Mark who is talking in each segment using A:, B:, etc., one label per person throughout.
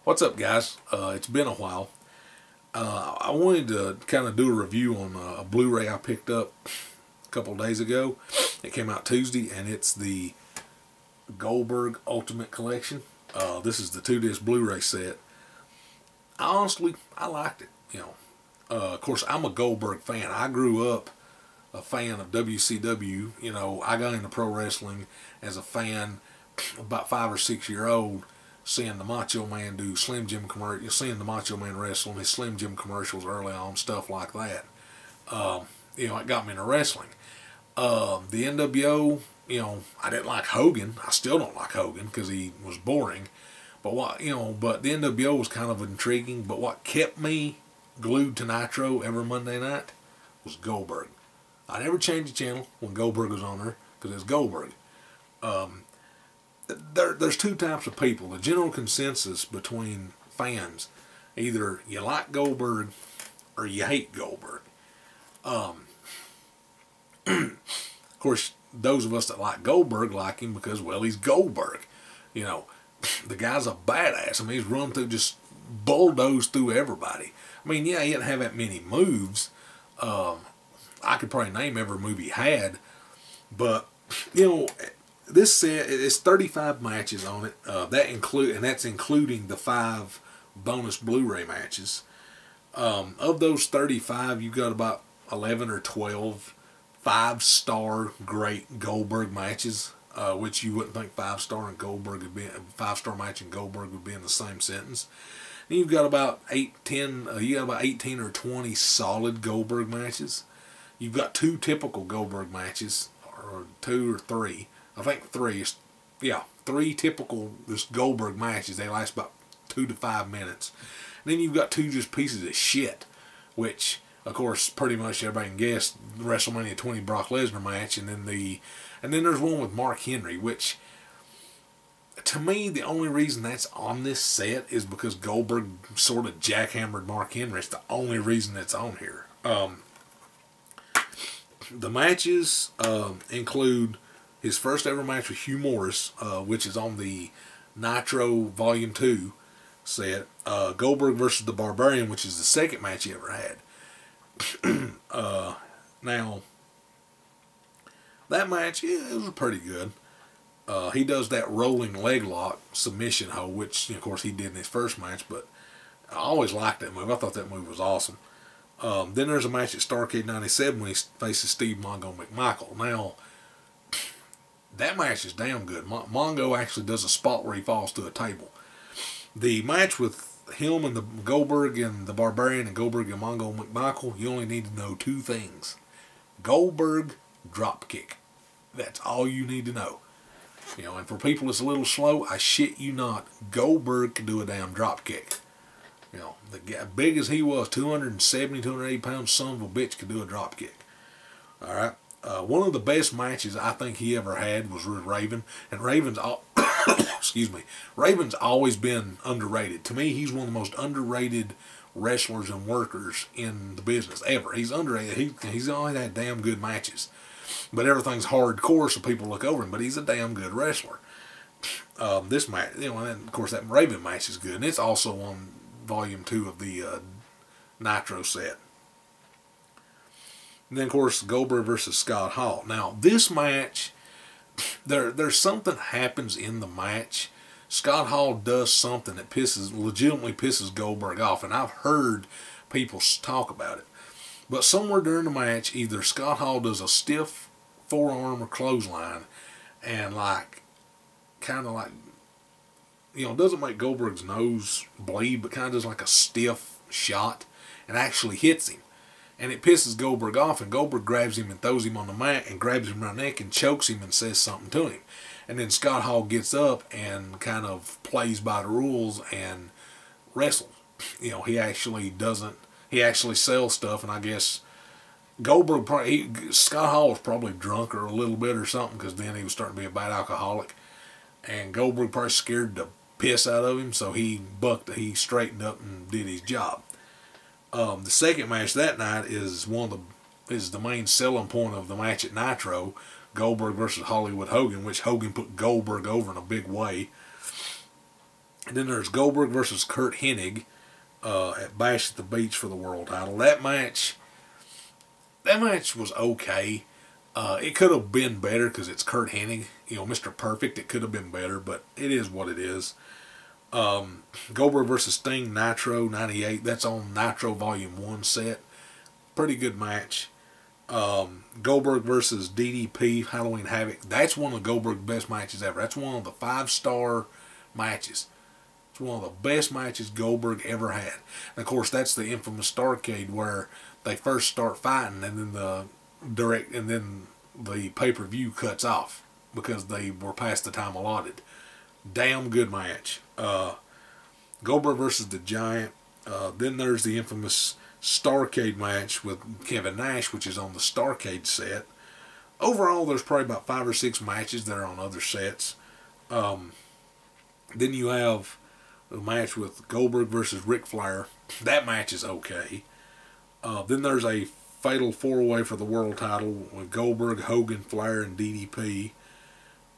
A: What's up, guys? It's been a while. I wanted to kind of do a review on a Blu-ray I picked up a couple days ago. It came out Tuesday, and it's the Goldberg Ultimate Collection. This is the 2-disc Blu-ray set. I liked it. Of course, I'm a Goldberg fan. I grew up a fan of WCW. I got into pro wrestling as a fan, about 5 or 6 year old, seeing the Macho Man do Slim Jim commercials, seeing the Macho Man wrestle and his Slim Jim commercials early on, stuff like that. It got me into wrestling. The NWO, I didn't like Hogan. I still don't like Hogan because he was boring. But but the NWO was kind of intriguing. But what kept me glued to Nitro every Monday night was Goldberg. I never changed the channel when Goldberg was on there because it's Goldberg. There's two types of people. The general consensus between fans, either you like Goldberg or you hate Goldberg. Of course, those of us that like Goldberg like him because, well, he's Goldberg. The guy's a badass. I mean, he's run through, just bulldozed through everybody. I mean, yeah, he didn't have that many moves. I could probably name every move he had, but this set is 35 matches on it. That's including the 5 bonus Blu-ray matches. Of those 35, you've got about 11 or 12 5-star great Goldberg matches, which you wouldn't think 5-star and Goldberg would be 5-star match and Goldberg would be in the same sentence. And you've got about 18 or 20 solid Goldberg matches. You've got 2 typical Goldberg matches, or 2 or 3. I think 3. Yeah, 3 typical just Goldberg matches. They last about 2 to 5 minutes. And then you've got 2 just pieces of shit, which, of course, pretty much everybody can guess, the WrestleMania 20 Brock Lesnar match, and then there's one with Mark Henry, which, to me, the only reason that's on this set is because Goldberg sort of jackhammered Mark Henry. It's the only reason it's on here. The matches include his first ever match with Hugh Morris, which is on the Nitro Volume 2 set. Goldberg versus the Barbarian, which is the second match he ever had. Now, that match, yeah, it was pretty good. He does that rolling leg lock submission hold, which, of course, he did in his first match, but I always liked that move. I thought that move was awesome. Then there's a match at Starrcade 97 when he faces Steve Mongo McMichael. Now, that match is damn good. Mongo actually does a spot where he falls to a table. The match with him and the Goldberg and the Barbarian and Goldberg and Mongo McMichael, you only need to know 2 things. Goldberg, drop kick. That's all you need to know. And for people that's a little slow, I shit you not, Goldberg can do a damn drop kick. The guy, big as he was, 270, 280 pounds, son of a bitch, could do a drop kick. Alright. One of the best matches I think he ever had was with Raven. And Raven's excuse me. Raven's always been underrated. To me, he's one of the most underrated wrestlers and workers in the business ever. He's underrated. He's always had damn good matches. But everything's hardcore, so people look over him. But he's a damn good wrestler. This match, and of course that Raven match is good. And it's also on Volume 2 of the Nitro set. And then, of course, Goldberg versus Scott Hall. Now, this match, there's something happens in the match. Scott Hall does something that legitimately pisses Goldberg off, and I've heard people talk about it. But somewhere during the match, either Scott Hall does a stiff forearm or clothesline, and doesn't make Goldberg's nose bleed, but kind of does like a stiff shot, and actually hits him. And it pisses Goldberg off, and Goldberg grabs him and throws him on the mat and grabs him around the neck and chokes him and says something to him. And then Scott Hall gets up and kind of plays by the rules and wrestles. He actually sells stuff, and I guess Scott Hall was probably drunk or a little bit or something, because then he was starting to be a bad alcoholic. And Goldberg probably scared the piss out of him, so he straightened up and did his job. The second match that night is the main selling point of the match at Nitro, Goldberg versus Hollywood Hogan, which Hogan put Goldberg over in a big way. And then there's Goldberg versus Kurt Hennig at Bash at the Beach for the world title. That match was okay. It could have been better because it's Kurt Hennig, you know, Mr. Perfect. It could have been better, but it is what it is. Goldberg versus Sting, Nitro 98. That's on Nitro Volume 1 set. Pretty good match. Goldberg versus DDP, Halloween Havoc. That's one of Goldberg's best matches ever. That's one of the 5-star matches. It's one of the best matches Goldberg ever had. And of course, that's the infamous Starrcade where they first start fighting, and then the pay-per-view cuts off because they were past the time allotted. Damn good match. Goldberg versus the Giant. Then there's the infamous Starrcade match with Kevin Nash, which is on the Starrcade set. Overall, there's probably about 5 or 6 matches that are on other sets. Then you have a match with Goldberg versus Ric Flair. That match is okay. Then there's a fatal 4-way for the world title with Goldberg, Hogan, Flair, and DDP.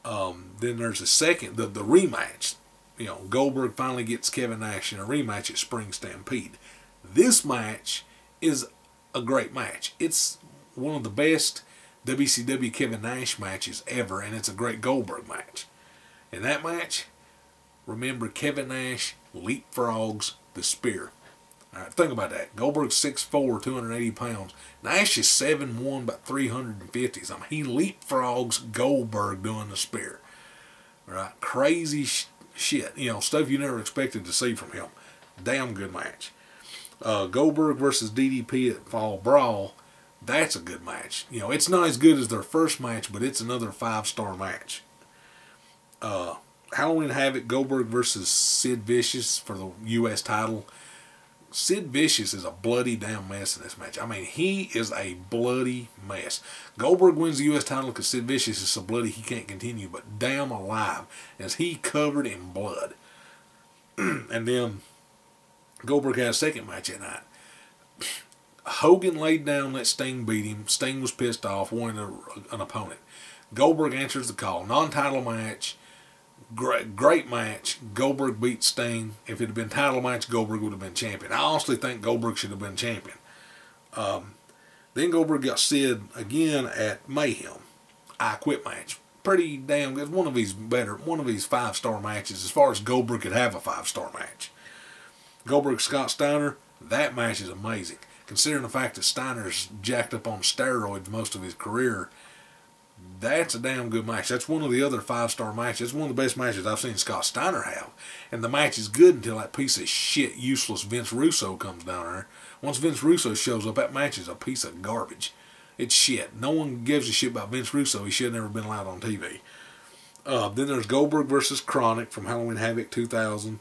A: Then there's a second, the rematch. You know, Goldberg finally gets Kevin Nash in a rematch at Spring Stampede. This match is a great match. It's one of the best WCW Kevin Nash matches ever, and it's a great Goldberg match. In that match, remember, Kevin Nash leapfrogs the spear. Alright, think about that. Goldberg's 6'4", 280 pounds. Nash is 7'1", about 350. I mean, he leapfrogs Goldberg doing the spear. Right? Crazy shit. You know, stuff you never expected to see from him. Damn good match. Goldberg versus DDP at Fall Brawl. That's a good match. You know, it's not as good as their first match, but it's another 5-star match. Halloween Havoc, Goldberg versus Sid Vicious for the U.S. title. Sid Vicious is a bloody damn mess in this match. I mean, he is a bloody mess. Goldberg wins the U.S. title because Sid Vicious is so bloody he can't continue, but damn alive is he covered in blood. And then Goldberg had a second match that night. Hogan laid down, let Sting beat him. Sting was pissed off, wanted an opponent. Goldberg answers the call. Non-title match. Great match. Goldberg beat Sting. If it had been title match, Goldberg would have been champion. I honestly think Goldberg should have been champion. Then Goldberg got Sid again at Mayhem. I Quit match. Pretty damn good. One of his 5-star matches as far as Goldberg could have a 5-star match. Goldberg Scott Steiner. That match is amazing. Considering the fact that Steiner's jacked up on steroids most of his career, that's a damn good match. That's one of the other 5-star matches. It's one of the best matches I've seen Scott Steiner have. And the match is good until that piece of shit, useless Vince Russo comes down there. Once Vince Russo shows up, that match is a piece of garbage. It's shit. No one gives a shit about Vince Russo. He should have never been allowed on TV. Then there's Goldberg versus Chronic from Halloween Havoc 2000.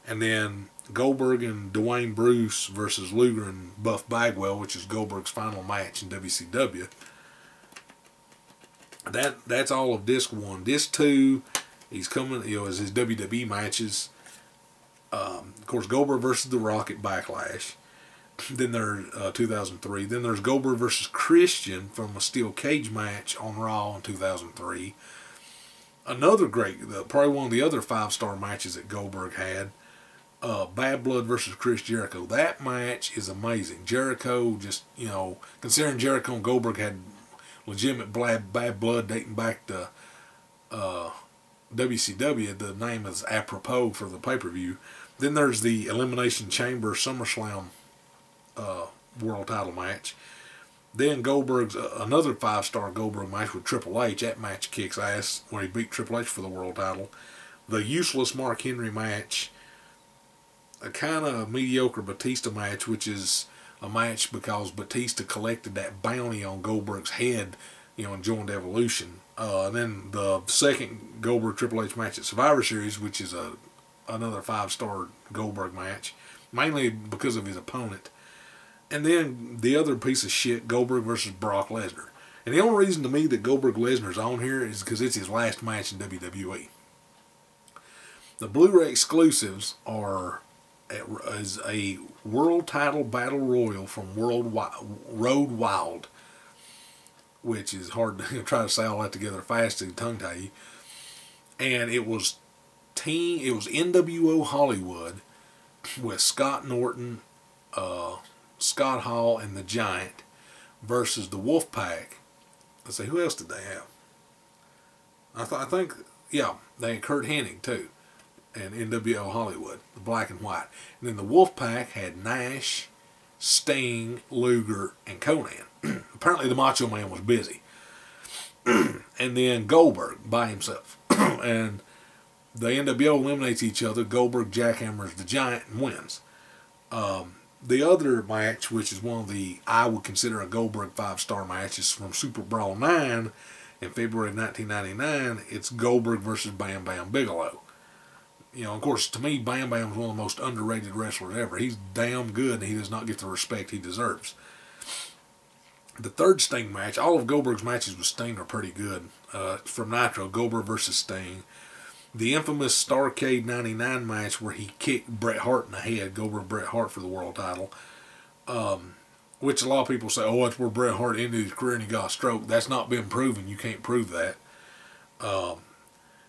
A: And then Goldberg and Dwayne Bruce versus Luger and Buff Bagwell, which is Goldberg's final match in WCW. That's all of Disc 1. Disc 2, he's coming, you know, as his WWE matches. Of course, Goldberg versus The Rock at Backlash. Then there's 2003. Then there's Goldberg versus Christian from a steel cage match on Raw in 2003. Another great, probably one of the other 5-star matches that Goldberg had. Bad Blood versus Chris Jericho. That match is amazing. Jericho just, you know, considering Jericho and Goldberg had legitimate bad blood dating back to WCW, the name is apropos for the pay-per-view. Then there's the Elimination Chamber SummerSlam world title match. Then Goldberg's another 5-star Goldberg match with Triple H. That match kicks ass when he beat Triple H for the world title. The useless Mark Henry match. A kind of mediocre Batista match, which is a match because Batista collected that bounty on Goldberg's head, you know, and joined Evolution. And then the second Goldberg Triple H match at Survivor Series, which is another 5-star Goldberg match, mainly because of his opponent. And then the other piece of shit, Goldberg versus Brock Lesnar. And the only reason to me that Goldberg Lesnar's on here is because it's his last match in WWE. The Blu-ray exclusives is a world title battle royal from Road Wild, which is hard to try to say all that together fast and tongue tie you. And it was team. It was NWO Hollywood with Scott Norton, Scott Hall, and the Giant versus the Wolfpack. Let's see, who else did they have? I think, yeah, they had Kurt Hennig too, and NWO Hollywood, the black and white. And then the Wolfpack had Nash, Sting, Luger, and Conan. Apparently the Macho Man was busy. And then Goldberg by himself. And the NWO eliminates each other. Goldberg jackhammers the Giant and wins. The other match, which is one of the, I would consider a Goldberg 5-star match, is from Super Brawl 9 in February 1999. It's Goldberg versus Bam Bam Bigelow. You know, of course, to me, Bam Bam's one of the most underrated wrestlers ever. He's damn good, and he does not get the respect he deserves. The third Sting match, all of Goldberg's matches with Sting are pretty good. From Nitro, Goldberg versus Sting. The infamous Starrcade 99 match where he kicked Bret Hart in the head, Goldberg Bret Hart for the world title. Which a lot of people say, oh, that's where Bret Hart ended his career and he got a stroke. That's not been proven. You can't prove that.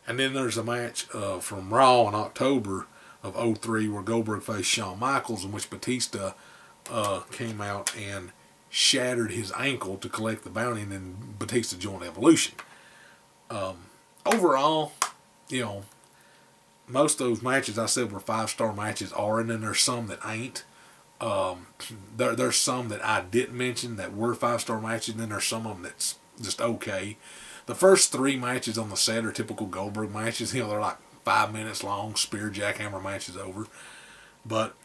A: And then there's a match from Raw in October of '03 where Goldberg faced Shawn Michaels, in which Batista came out and shattered his ankle to collect the bounty, and then Batista joined Evolution. Overall, you know, most of those matches I said were 5-star matches are, and then there's some that ain't. There's some that I didn't mention that were 5-star matches, and then there's some of them that's just okay. The first 3 matches on the set are typical Goldberg matches. You know, they're like 5 minutes long, spear jackhammer matches over. But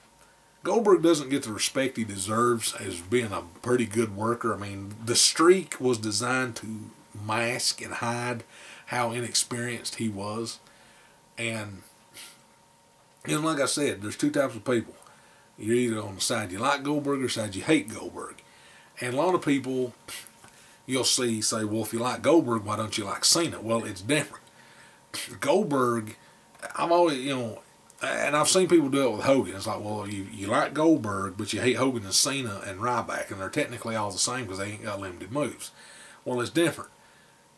A: Goldberg doesn't get the respect he deserves as being a pretty good worker. I mean, the streak was designed to mask and hide how inexperienced he was. And like I said, there's 2 types of people. You're either on the side you like Goldberg or the side you hate Goldberg. And a lot of people you'll see say, well, if you like Goldberg, why don't you like Cena? Well, it's different. Goldberg, I've always, you know, and I've seen people do it with Hogan. It's like, well, you like Goldberg, but you hate Hogan and Cena and Ryback, and they're technically all the same because they ain't got limited moves. Well, it's different.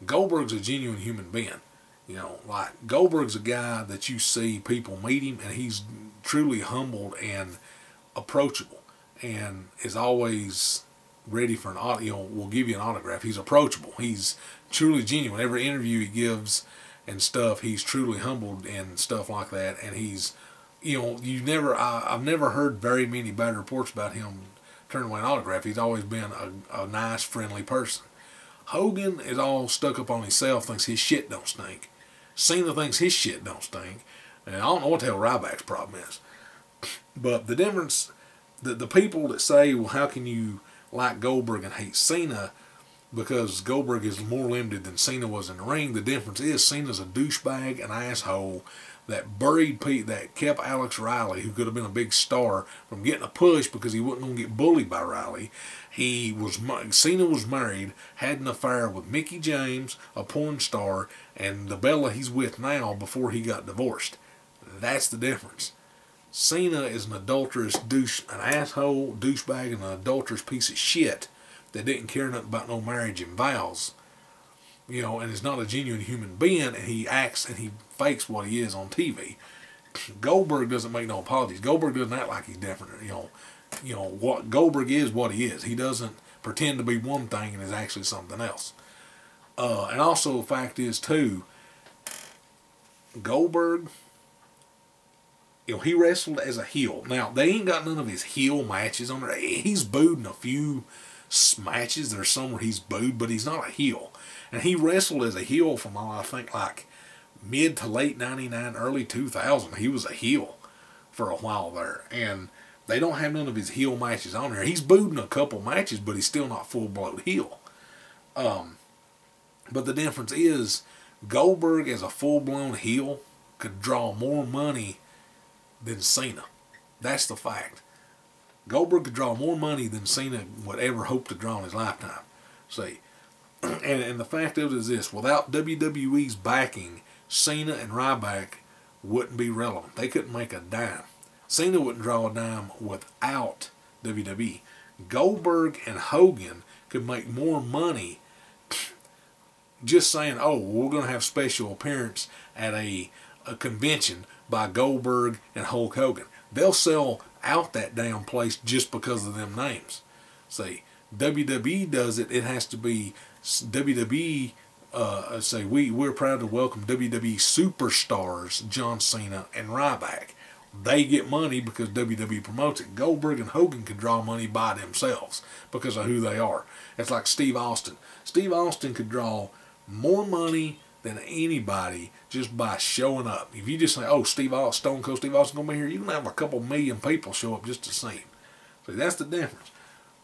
A: Goldberg's a genuine human being. You know, like, Goldberg's a guy that you see people meet him, and he's truly humbled and approachable, and is always ready for an, you know, will give you an autograph. He's approachable. He's truly genuine. Every interview he gives and stuff, he's truly humbled and stuff like that. And he's, you know, I've never heard very many bad reports about him turning away an autograph. He's always been a nice, friendly person. Hogan is all stuck up on himself, thinks his shit don't stink. Cena thinks his shit don't stink. And I don't know what the hell Ryback's problem is. But the difference, the people that say, well, how can you like Goldberg and hate Cena because Goldberg is more limited than Cena was in the ring, the difference is Cena's a douchebag, an asshole that buried Pete, that kept Alex Riley, who could have been a big star, from getting a push because he wasn't going to get bullied by Riley. Cena was married, had an affair with Mickey James, a porn star, and the Bella he's with now before he got divorced. That's the difference. Cena is an adulterous douche, an asshole, douchebag, and an adulterous piece of shit that didn't care nothing about no marriage and vows. You know, and is not a genuine human being, and he acts and he fakes what he is on TV. Goldberg doesn't make no apologies. Goldberg doesn't act like he's different. You know what Goldberg is, what he is. He doesn't pretend to be one thing and is actually something else. And also the fact is too, Goldberg, you know, he wrestled as a heel. Now, they ain't got none of his heel matches on there. He's booed in a few matches. There's some where he's booed, but he's not a heel. And he wrestled as a heel from, I think, like mid to late 99, early 2000. He was a heel for a while there. And they don't have none of his heel matches on there. He's booed in a couple matches, but he's still not full-blown heel. But the difference is, Goldberg as a full-blown heel could draw more money than Cena. That's the fact. Goldberg could draw more money than Cena would ever hope to draw in his lifetime. See, and the fact of it is this, without WWE's backing, Cena and Ryback wouldn't be relevant. They couldn't make a dime. Cena wouldn't draw a dime without WWE. Goldberg and Hogan could make more money just saying, oh, we're going to have special appearance at a a convention by Goldberg and Hulk Hogan. They'll sell out that damn place just because of them names. See, WWE does it. It has to be WWE. Say we're proud to welcome WWE superstars John Cena and Ryback. They get money because WWE promotes it. Goldberg and Hogan could draw money by themselves because of who they are. It's like Steve Austin. Steve Austin could draw more money than anybody just by showing up. If you just say, oh, Stone Cold Steve Austin going to be here, you can have a couple million people show up just to see him. See, that's the difference.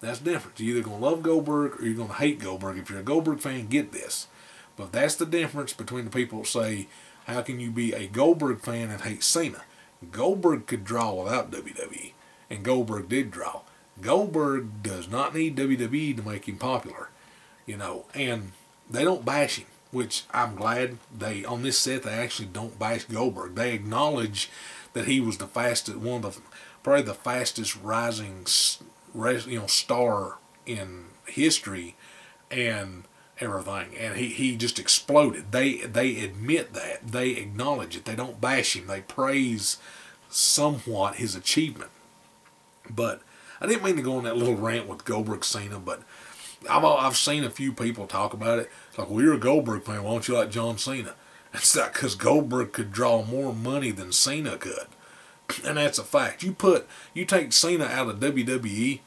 A: That's the difference. You're either going to love Goldberg or you're going to hate Goldberg. If you're a Goldberg fan, get this. But that's the difference between the people that say, how can you be a Goldberg fan and hate Cena? Goldberg could draw without WWE, and Goldberg did draw. Goldberg does not need WWE to make him popular, you know, and they don't bash him, which I'm glad they, on this set, they actually don't bash Goldberg. They acknowledge that he was the fastest, probably the fastest rising, star in history, and everything, and he just exploded. They admit that. They acknowledge it. They don't bash him. They praise somewhat his achievement. But I didn't mean to go on that little rant with Goldberg Cena, but I've seen a few people talk about it. It's like, well, you're a Goldberg fan. Why don't you like John Cena? It's not because Goldberg could draw more money than Cena could. And that's a fact. You take Cena out of WWE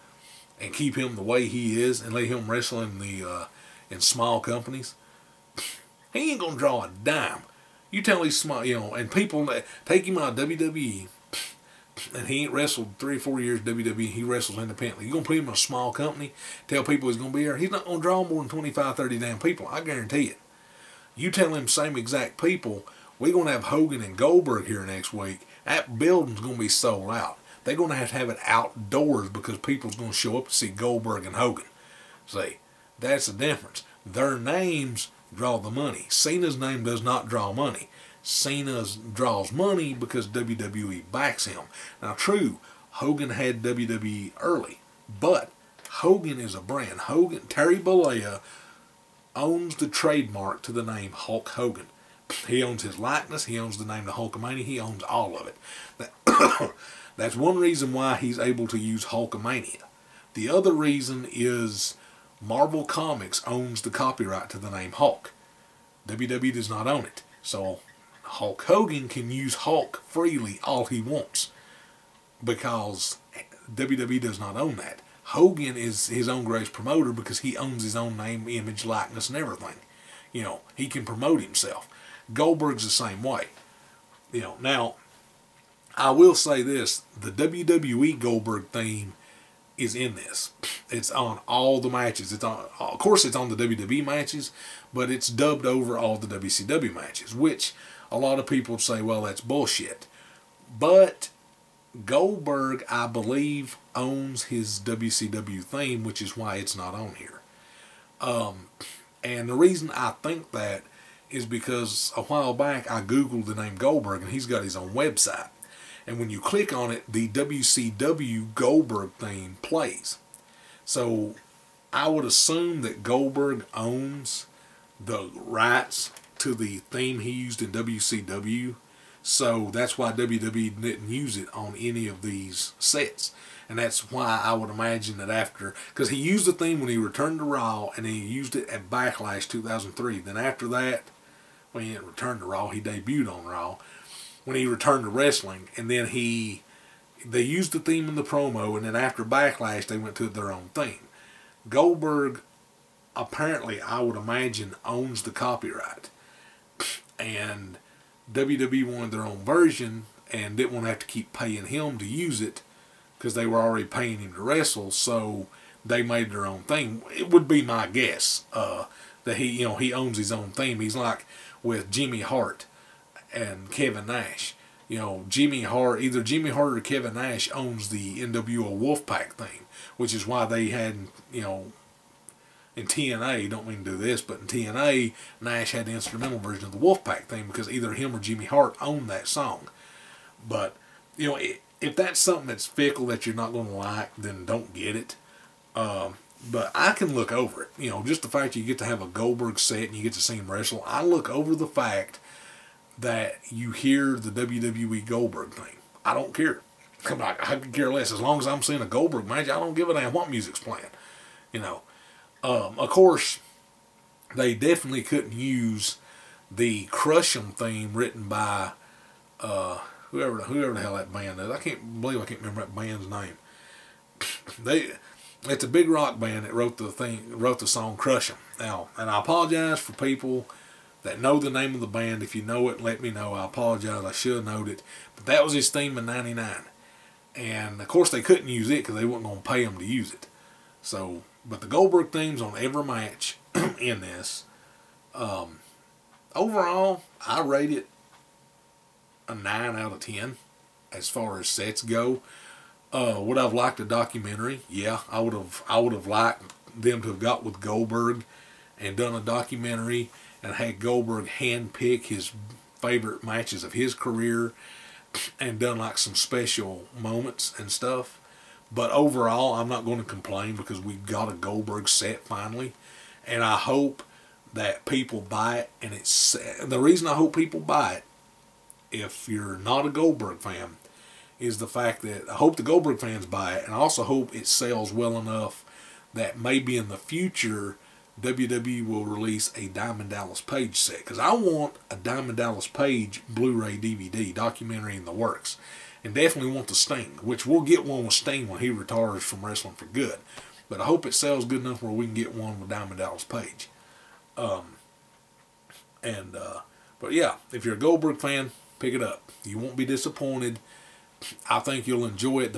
A: and keep him the way he is and let him wrestle in small companies, he ain't gonna draw a dime. You tell these small, and people that take him out of WWE, and he ain't wrestled 3 or 4 years WWE, he wrestles independently. You gonna put him in a small company, tell people he's gonna be there, he's not gonna draw more than 25, 30 damn people. I guarantee it. You tell them same exact people, we're gonna have Hogan and Goldberg here next week, that building's gonna be sold out. They're gonna have it outdoors because people's gonna show up to see Goldberg and Hogan. See, that's the difference. Their names draw the money. Cena's name does not draw money. Cena draws money because WWE backs him. Now, true, Hogan had WWE early, but Hogan is a brand. Terry Bollea owns the trademark to the name Hulk Hogan. He owns his likeness. He owns the name of Hulkamania. He owns all of it. That's one reason why he's able to use Hulkamania. The other reason is Marvel Comics owns the copyright to the name Hulk. WWE does not own it. So Hulk Hogan can use Hulk freely all he wants because WWE does not own that. Hogan is his own greatest promoter because he owns his own name, image, likeness, and everything. He can promote himself. Goldberg's the same way. Now, I will say this, the WWE Goldberg theme is in this. It's on all the matches. Of course, it's on the WWE matches, but it's dubbed over all the WCW matches, which a lot of people would say, well, that's bullshit. But Goldberg, I believe, owns his WCW theme, which is why it's not on here. And the reason I think that is because a while back I Googled the name Goldberg, and he's got his own website. And when you click on it, the WCW Goldberg theme plays. So I would assume that Goldberg owns the rights to the theme he used in WCW. So that's why WWE didn't use it on any of these sets. And that's why I would imagine that after, because he used the theme when he returned to Raw, and he used it at Backlash 2003. Then after that, when he didn't return to Raw, he debuted on Raw. When he returned to wrestling, and then they used the theme in the promo, and then after Backlash, they went to their own theme. Goldberg, apparently, I would imagine, owns the copyright. And WWE wanted their own version, and didn't want to have to keep paying him to use it, because they were already paying him to wrestle, so they made their own thing. It would be my guess that he owns his own theme. He's like with Jimmy Hart and Kevin Nash. Jimmy Hart, either Jimmy Hart or Kevin Nash owns the NWO Wolfpack theme, which is why they had, in TNA, don't mean to do this, but in TNA, Nash had the instrumental version of the Wolfpack theme because either him or Jimmy Hart owned that song. But, if that's something that's fickle that you're not going to like, then don't get it. But I can look over it. Just the fact you get to have a Goldberg set and you get to see him wrestle, I look over the fact that you hear the WWE Goldberg theme. I don't care. I'm like, I could care less. As long as I'm seeing a Goldberg match, I don't give a damn what music's playing. You know. Of course, they definitely couldn't use the Crush 'Em theme written by whoever the hell that band is. I can't remember that band's name. It's a big rock band that wrote the song Crush 'Em. Now, and I apologize for people that know the name of the band. If you know it, let me know. I apologize. I should have known it. But that was his theme in '99. And, of course, they couldn't use it because they weren't going to pay him to use it. So, but the Goldberg theme's on every match in this. Overall, I rate it a 9 out of 10 as far as sets go. Would I have liked a documentary? Yeah, I would have liked them to have got with Goldberg and done a documentary and had Goldberg handpick his favorite matches of his career and done like some special moments and stuff. But overall, I'm not going to complain because we've got a Goldberg set finally, and I hope that people buy it. And the reason I hope people buy it, if you're not a Goldberg fan, is the fact that I hope the Goldberg fans buy it, and I also hope it sells well enough that maybe in the future WWE will release a Diamond Dallas Page set, because I want a Diamond Dallas Page Blu-ray DVD documentary in the works, and definitely want the Sting, which we'll get one with Sting when he retires from wrestling for good. But I hope it sells good enough where we can get one with Diamond Dallas Page. But yeah, if you're a Goldberg fan, pick it up. You won't be disappointed. I think you'll enjoy it.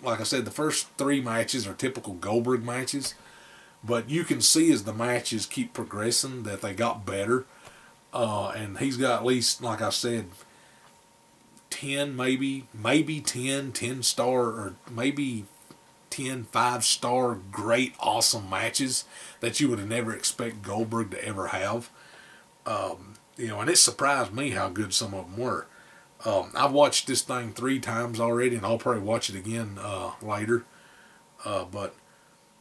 A: Like I said, the first 3 matches are typical Goldberg matches, but you can see as the matches keep progressing that they got better. And he's got at least, like I said, 10, maybe 10 star, or maybe 10 5-star great awesome matches that you would have never expect Goldberg to ever have. You know, and it surprised me how good some of them were. I've watched this thing 3 times already, and I'll probably watch it again later. But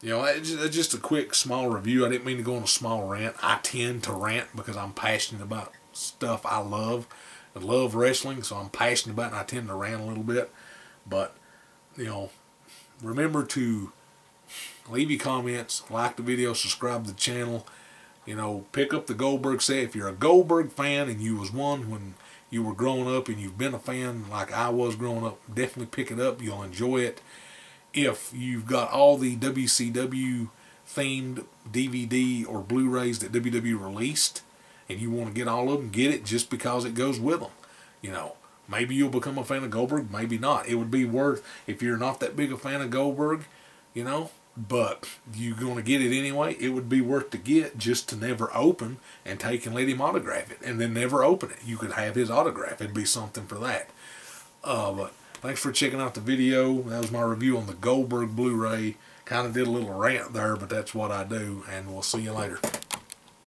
A: you know, it's just a quick small review. I didn't mean to go on a small rant. I tend to rant because I'm passionate about stuff I love. I love wrestling, so I'm passionate about it, and I tend to rant a little bit. But you know, remember to leave your comments, like the video, subscribe to the channel. You know, pick up the Goldberg set. If you're a Goldberg fan and you was one when you were growing up and you've been a fan like I was growing up, definitely pick it up. You'll enjoy it. If you've got all the WCW themed DVD or Blu-rays that WWE released and you want to get all of them, get it just because it goes with them. You know, maybe you'll become a fan of Goldberg, maybe not. It would be worth, if you're not that big a fan of Goldberg, you know, but you're going to get it anyway, it would be worth to get just to never open and take and let him autograph it, and then never open it. You could have his autograph. It'd be something for that. But thanks for checking out the video. That was my review on the Goldberg Blu-ray. Kind of did a little rant there, but that's what I do, and we'll see you later.